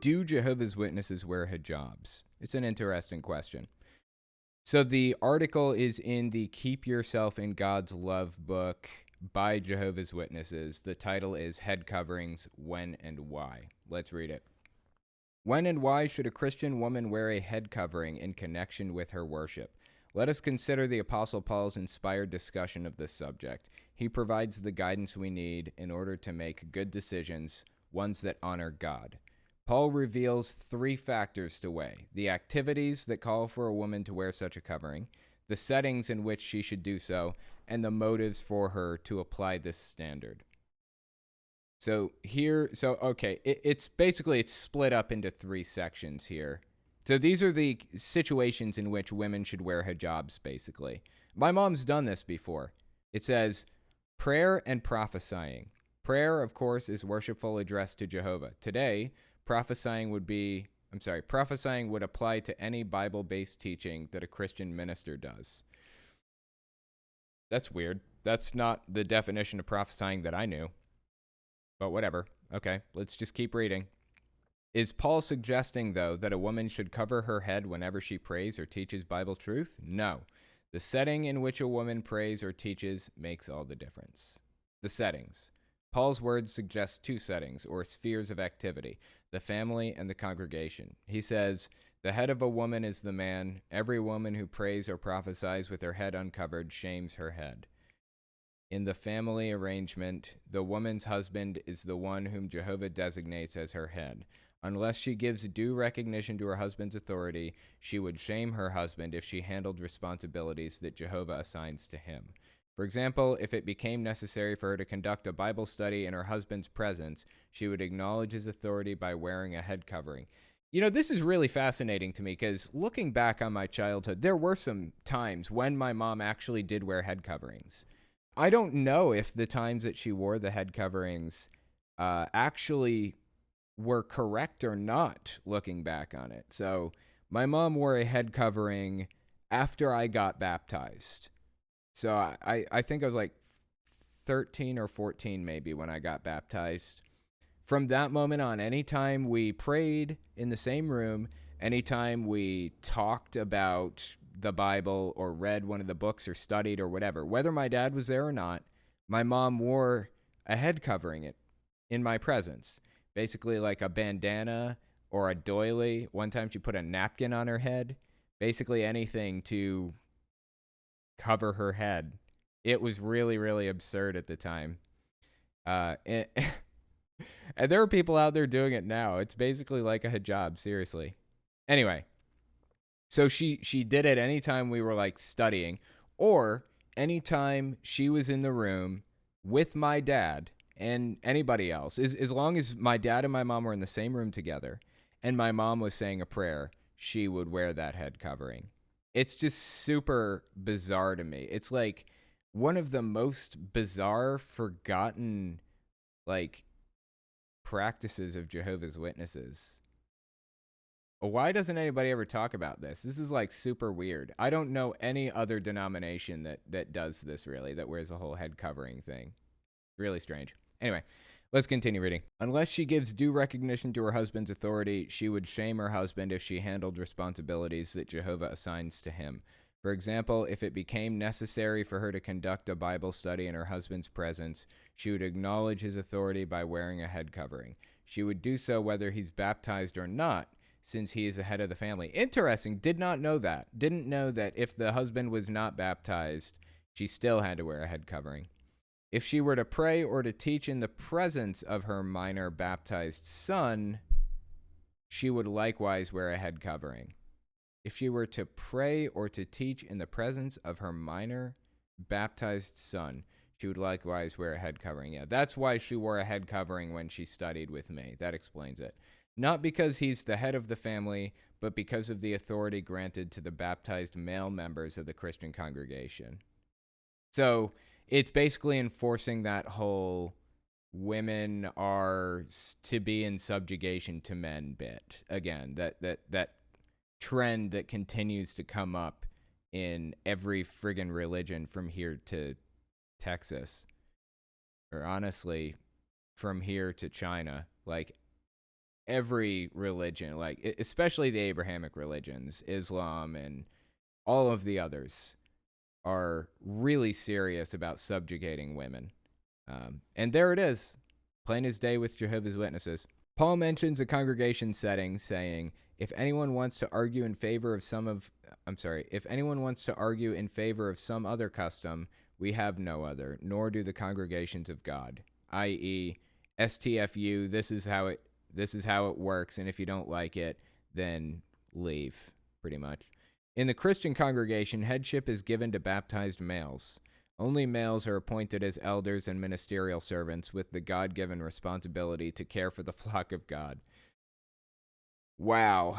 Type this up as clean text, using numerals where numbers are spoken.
Do Jehovah's Witnesses wear hijabs? It's an interesting question. So the article is in the Keep Yourself in God's Love book by Jehovah's Witnesses. The title is Head Coverings, When and Why. Let's read it. When and why should a Christian woman wear a head covering in connection with her worship? Let us consider the Apostle Paul's inspired discussion of this subject. He provides the guidance we need in order to make good decisions, ones that honor God. Paul reveals 3 factors to weigh: the activities that call for a woman to wear such a covering, the settings in which she should do so, and the motives for her to apply this standard. It's basically, it's split up into 3 sections here. So these are the situations in which women should wear hijabs, basically. My mom's done this before. It says prayer and prophesying. Prayer, of course, is worshipful address to Jehovah. Today, prophesying would apply to any Bible-based teaching that a Christian minister does. That's weird. That's not the definition of prophesying that I knew. But whatever. Okay, let's just keep reading. Is Paul suggesting, though, that a woman should cover her head whenever she prays or teaches Bible truth? No. The setting in which a woman prays or teaches makes all the difference. The settings. Paul's words suggest 2 settings, or spheres of activity: the family and the congregation. He says, the head of a woman is the man. Every woman who prays or prophesies with her head uncovered shames her head. In the family arrangement, the woman's husband is the one whom Jehovah designates as her head. Unless she gives due recognition to her husband's authority, she would shame her husband if she handled responsibilities that Jehovah assigns to him. For example, if it became necessary for her to conduct a Bible study in her husband's presence, she would acknowledge his authority by wearing a head covering. You know, this is really fascinating to me because looking back on my childhood, there were some times when my mom actually did wear head coverings. I don't know if the times that she wore the head coverings actually were correct or not, looking back on it. So my mom wore a head covering after I got baptized. So I think I was like 13 or 14 maybe when I got baptized. From that moment on, anytime we prayed in the same room, anytime we talked about the Bible or read one of the books or studied or whatever, whether my dad was there or not, my mom wore a head covering in my presence. Basically like a bandana or a doily. One time she put a napkin on her head. Basically anything to cover her head. It was really, really absurd at the time. And there are people out there doing it now. It's basically like a hijab, seriously. Anyway, so she did it anytime we were like studying, or anytime she was in the room with my dad and anybody else. As long as my dad and my mom were in the same room together and my mom was saying a prayer, she would wear that head covering. It's just super bizarre to me. It's like one of the most bizarre, forgotten, like, practices of Jehovah's Witnesses. Why doesn't anybody ever talk about this? This is like super weird. I don't know any other denomination that does this, really, that wears a whole head covering thing. Really strange. Anyway, let's continue reading. Unless she gives due recognition to her husband's authority, she would shame her husband if she handled responsibilities that Jehovah assigns to him. For example, if it became necessary for her to conduct a Bible study in her husband's presence, she would acknowledge his authority by wearing a head covering. She would do so whether he's baptized or not, since he is the head of the family. Interesting. Did not know that. Didn't know that if the husband was not baptized, she still had to wear a head covering. If she were to pray or to teach in the presence of her minor baptized son, she would likewise wear a head covering. If she were to pray or to teach in the presence of her minor baptized son, she would likewise wear a head covering. Yeah, that's why she wore a head covering when she studied with me. That explains it. Not because he's the head of the family, but because of the authority granted to the baptized male members of the Christian congregation. So it's basically enforcing that whole women are to be in subjugation to men bit. Again, that trend that continues to come up in every friggin' religion from here to Texas. Or honestly, from here to China. Like, every religion, like especially the Abrahamic religions, Islam and all of the others, are really serious about subjugating women. And there it is, plain as day with Jehovah's Witnesses. Paul mentions a congregation setting, saying, if anyone wants to argue in favor of if anyone wants to argue in favor of some other custom, we have no other, nor do the congregations of God, i.e., STFU, this is how it works, and if you don't like it, then leave, pretty much. In the Christian congregation, headship is given to baptized males. Only males are appointed as elders and ministerial servants with the God-given responsibility to care for the flock of God. Wow.